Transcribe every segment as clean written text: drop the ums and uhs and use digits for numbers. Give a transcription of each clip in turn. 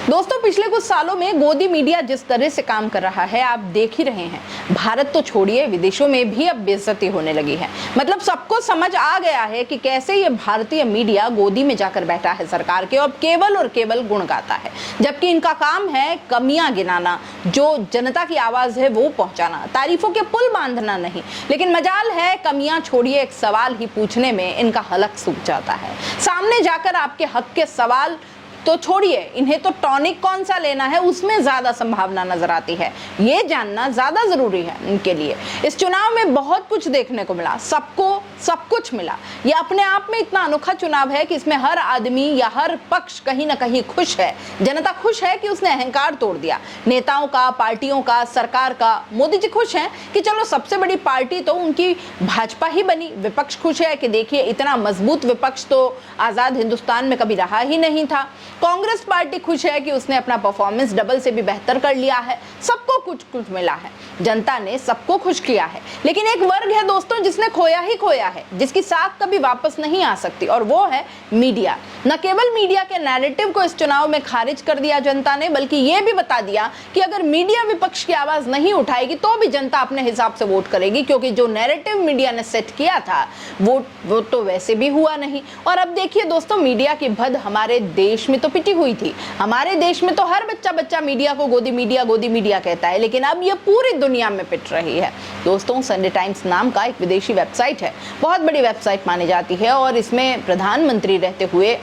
दोस्तों, पिछले कुछ सालों में गोदी मीडिया जिस तरह से काम कर रहा है आप देख ही रहे हैं। भारत तो छोड़िए, विदेशों में भी अब बेइज्जती होने लगी है। मतलब सबको समझ आ गया है कि कैसे ये भारतीय मीडिया गोदी में जाकर बैठा है सरकार के और केवल गुण गाता है, जबकि इनका काम है कमियां गिनाना, जो जनता की आवाज है वो पहुंचाना, तारीफों के पुल बांधना नहीं। लेकिन मजाल है, कमियां छोड़िए, एक सवाल ही पूछने में इनका हलक सूख जाता है। सामने जाकर आपके हक के सवाल तो छोड़िए, इन्हें तो टॉनिक कौन सा लेना है उसमें ज्यादा संभावना नजर आती है। ये जानना ज्यादा जरूरी है इनके लिए। इस चुनाव में बहुत कुछ देखने को मिला, सबको सब कुछ मिला। ये अपने आप में इतना अनोखा चुनाव है कि इसमें हर आदमी या हर पक्ष कहीं ना कहीं खुश है। जनता खुश है कि उसने अहंकार तोड़ दिया, नेताओं का, पार्टियों का, सरकार का। मोदी जी खुश हैं कि चलो सबसे बड़ी पार्टी तो उनकी भाजपा ही बनी। विपक्ष खुश है कि देखिए इतना मजबूत विपक्ष तो आजाद हिंदुस्तान में कभी रहा ही नहीं था। कांग्रेस पार्टी खुश है कि उसने अपना परफॉर्मेंस डबल से भी बेहतर कर लिया है। सबको कुछ मिला है, जनता ने सबको खुश किया है। लेकिन एक वर्ग है दोस्तों जिसने खोया ही खोया है, जिसकी साख कभी वापस नहीं आ सकती, और वो है मीडिया। न केवल मीडिया के नैरेटिव को इस चुनाव में खारिज कर दिया जनता ने, बल्कि ये भी बता दिया कि अगर मीडिया विपक्ष की आवाज नहीं उठाएगी तो भी जनता अपने हिसाब से वोट करेगी, क्योंकि जो नैरेटिव मीडिया ने सेट किया था वो तो वैसे भी हुआ नहीं। और अब देखिए दोस्तों, मीडिया की भद हमारे देश में तो पिटी हुई थी। हमारे देश में तो हर बच्चा मीडिया को गोदी मीडिया कहता है, लेकिन अब ये पूरी दुनिया में पिट रही है। दोस्तों, संडे टाइम्स नाम का एक विदेशी वेबसाइट है, बहुत बड़ी वेबसाइट मानी जाती है, और इसमें प्रधानमंत्री रहते हुए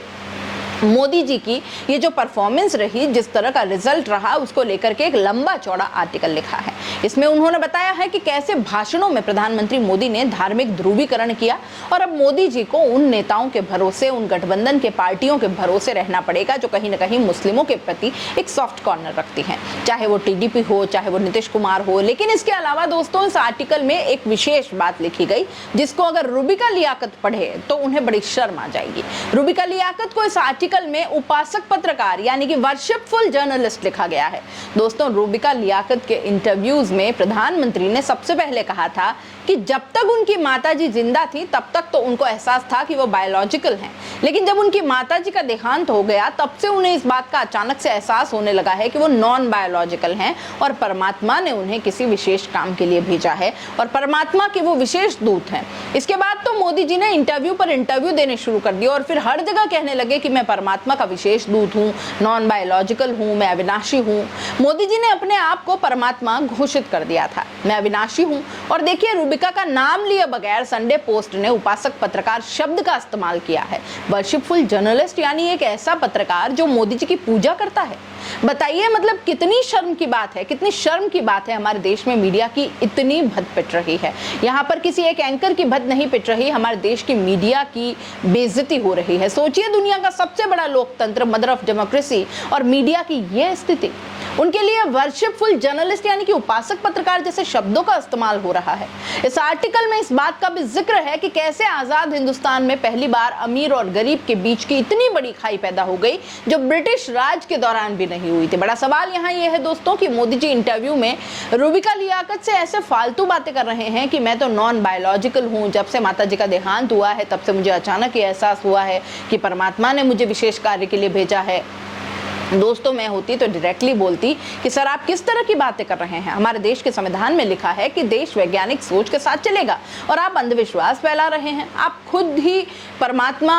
मोदी जी की ये जो परफॉर्मेंस रही, जिस तरह का रिजल्ट रहा, उसको लेकर के एक लंबा चौड़ा आर्टिकल लिखा है। इसमें उन्होंने बताया है कि कैसे भाषणों में प्रधानमंत्री मोदी ने धार्मिक ध्रुवीकरण किया, और अब मोदी जी को उन नेताओं के भरोसे, उन गठबंधन के पार्टियों के भरोसे रहना पड़ेगा जो कहीं ना कहीं मुस्लिमों के प्रति एक सॉफ्ट कॉर्नर रखती हैं, चाहे वो टीडीपी हो, चाहे वो नीतीश कुमार हो। लेकिन इसके अलावा दोस्तों, इस आर्टिकल में एक विशेष बात लिखी गई, जिसको अगर रूबिका लियाकत पढ़े तो उन्हें बड़ी शर्म आ जाएगी। रूबिका लियाकत को इस आर्टिकल में उपासक पत्रकार यानी कि वर्शिपफुल जर्नलिस्ट लिखा गया है। दोस्तों, रूबिका लियाकत के इंटरव्यूज में प्रधानमंत्री ने सबसे पहले कहा था कि जब तक उनकी माताजी जिंदा थी तब तक तो उनको एहसास था कि वो बायोलॉजिकल हैं, लेकिन जब उनकी माताजी का देहांत हो गया तब से उन्हें इस बात का अचानक से एहसास होने लगा है कि वो नॉन बायोलॉजिकल हैं, और परमात्मा ने उन्हें किसी विशेष काम के लिए भेजा है, और परमात्मा के वो विशेष दूत हैं। इसके बाद तो मोदी जी ने इंटरव्यू पर इंटरव्यू देने शुरू कर दिए, और फिर हर जगह कहने लगे कि मैं परमात्मा का विशेष दूत हूँ, नॉन बायोलॉजिकल हूँ, मैं अविनाशी हूँ। मोदी जी ने अपने आप को परमात्मा घोषित कर दिया था, मैं अविनाशी हूँ। और देखिए, रूबिका का नाम लिए बगैर संडे पोस्ट ने उपासक पत्रकार शब्द का इस्तेमाल किया है। वर्शिपफुल जर्नलिस्ट यानी एक ऐसा पत्रकार जो मोदी जी की पूजा करता है। बताइए, मतलब कितनी शर्म की बात है, कितनी शर्म की बात है। हमारे देश में मीडिया की इतनी भद पिट रही है। यहाँ पर किसी एक एंकर की भद नहीं पिट रही, हमारे देश की मीडिया की बेइज्जती हो रही है। सोचिए, दुनिया का सबसे बड़ा लोकतंत्र, मदर ऑफ डेमोक्रेसी, और मीडिया की ये स्थिति। उनके लिए वर्शिपफुल जर्नलिस्ट यानी कि उपासक पत्रकार जैसे शब्दों का इस्तेमाल हो रहा है। इस आर्टिकल में इस बात का भी जिक्र है कि कैसे आजाद हिंदुस्तान में पहली बार अमीर और गरीब के बीच की इतनी बड़ी खाई पैदा हो गई, जो ब्रिटिश राज के दौरान भी नहीं हुई थी। बड़ा सवाल यहाँ ये है दोस्तों कि मोदी जी इंटरव्यू में रूबिका लियाकत से ऐसे फालतू बातें कर रहे हैं कि मैं तो नॉन बायोलॉजिकल हूँ, जब से माता जी का देहांत हुआ है तब से मुझे अचानक ये एहसास हुआ है कि परमात्मा ने मुझे विशेष कार्य के लिए भेजा है। दोस्तों, मैं होती तो डायरेक्टली बोलती कि सर आप किस तरह की बातें कर रहे हैं। हमारे देश के संविधान में लिखा है कि देश वैज्ञानिक सोच के साथ चलेगा, और आप अंधविश्वास फैला रहे हैं। आप खुद ही परमात्मा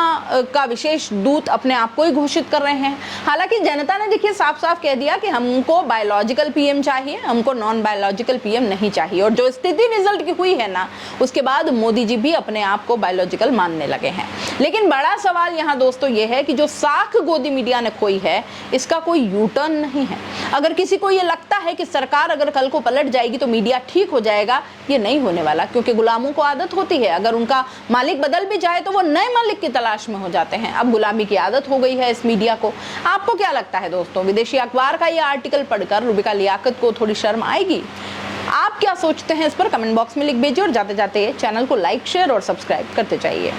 का विशेष दूत अपने आप को ही घोषित कर रहे हैं। हालांकि जनता ने देखिए साफ साफ कह दिया कि हमको बायोलॉजिकल पीएम चाहिए, हमको नॉन बायोलॉजिकल पीएम नहीं चाहिए। और जो स्थिति रिजल्ट की हुई है ना, उसके बाद मोदी जी भी अपने आप को बायोलॉजिकल मानने लगे हैं। लेकिन बड़ा सवाल यहाँ दोस्तों ये है कि जो साख गोदी मीडिया ने खोई है, इसका कोई यू टर्न नहीं है। अगर किसी को ये लगता है कि सरकार अगर कल को पलट जाएगी तो मीडिया ठीक हो जाएगा, ये नहीं होने वाला, क्योंकि गुलामों को आदत होती है, अगर उनका मालिक बदल भी जाए तो वो नए मालिक की तलाश में हो जाते हैं। अब गुलामी की आदत हो गई है इस मीडिया को। आपको क्या लगता है दोस्तों, विदेशी अखबार का ये आर्टिकल पढ़कर रूबिका लियाकत को थोड़ी शर्म आएगी? आप क्या सोचते हैं इस पर कमेंट बॉक्स में लिख भेजिए, और जाते जाते चैनल को लाइक, शेयर और सब्सक्राइब करते जाइए।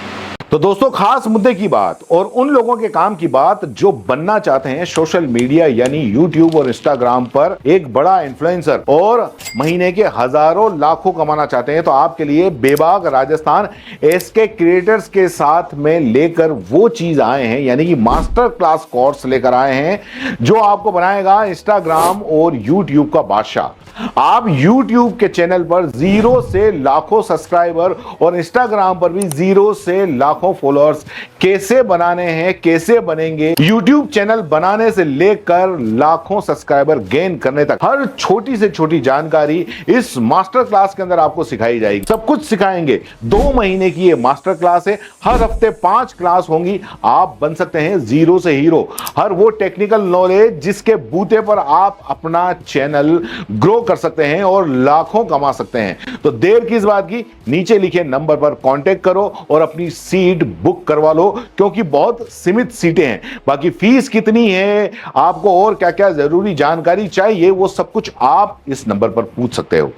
तो दोस्तों, खास मुद्दे की बात और उन लोगों के काम की बात जो बनना चाहते हैं सोशल मीडिया यानी यूट्यूब और इंस्टाग्राम पर एक बड़ा इन्फ्लुएंसर और महीने के हजारों लाखों कमाना चाहते हैं। तो आपके लिए बेबाक राजस्थान एसके क्रिएटर्स के साथ में लेकर वो चीज आए हैं, यानी कि मास्टर क्लास कोर्स लेकर आए हैं जो आपको बनाएगा इंस्टाग्राम और यूट्यूब का बादशाह। आप YouTube के चैनल पर 0 से लाखों सब्सक्राइबर और इंस्टाग्राम पर भी 0 से लाखों फॉलोअर्स कैसे बनाने हैं, कैसे बनेंगे, YouTube चैनल बनाने से लेकर लाखों सब्सक्राइबर गेन करने तक हर छोटी से छोटी जानकारी इस मास्टर क्लास के अंदर आपको सिखाई जाएगी। सब कुछ सिखाएंगे। 2 महीने की ये मास्टर क्लास है। हर हफ्ते 5 क्लास होंगी। आप बन सकते हैं 0 से हीरो। हर वो टेक्निकल नॉलेज जिसके बूते पर आप अपना चैनल ग्रो कर सकते हैं और लाखों कमा सकते हैं। तो देर किस बात की, नीचे लिखे नंबर पर कांटेक्ट करो और अपनी सीट बुक करवा लो, क्योंकि बहुत सीमित सीटें हैं। बाकी फीस कितनी है, आपको और क्या क्या जरूरी जानकारी चाहिए, वो सब कुछ आप इस नंबर पर पूछ सकते हो।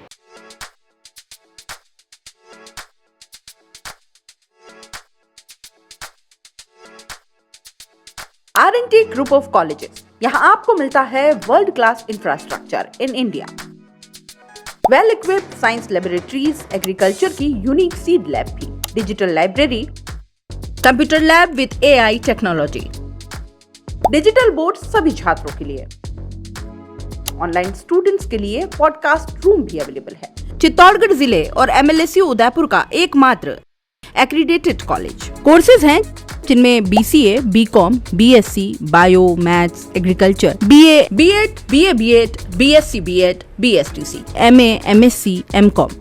R&T ग्रुप ऑफ कॉलेजेस, यहां आपको मिलता है world class infrastructure in India, well equipped science laboratories, agriculture की यूनिक सीड लैब भी, digital library, computer lab with AI technology, digital board सभी छात्रों के लिए, ऑनलाइन स्टूडेंट्स के लिए पॉडकास्ट रूम भी अवेलेबल है। चित्तौड़गढ़ जिले और MLSU उदयपुर का एकमात्र एक्रीडेटेड कॉलेज। कोर्सेज हैं जिनमें BCA, BCom, BSc, bio, maths, agriculture, BA, B.Ed, BA, B.Ed, BSc, B.Ed, BSTC, MA, MSc, MCom।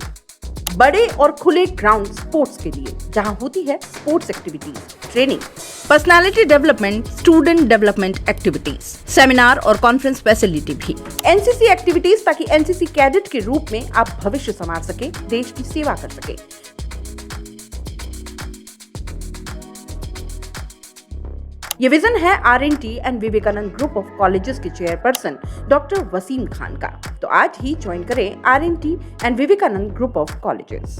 बड़े और खुले ग्राउंड स्पोर्ट्स के लिए, जहां होती है sports activities, training, personality development, student development activities, seminar और कॉन्फ्रेंस फैसिलिटी भी, NCC एक्टिविटीज, ताकि NCC कैडेट के रूप में आप भविष्य संवार सके, देश की सेवा कर सके। ये विजन है R&T and Vivekananda group of colleges के चेयरपर्सन डॉक्टर वसीम खान का। तो आज ही ज्वाइन करें R&T and Vivekananda group of colleges.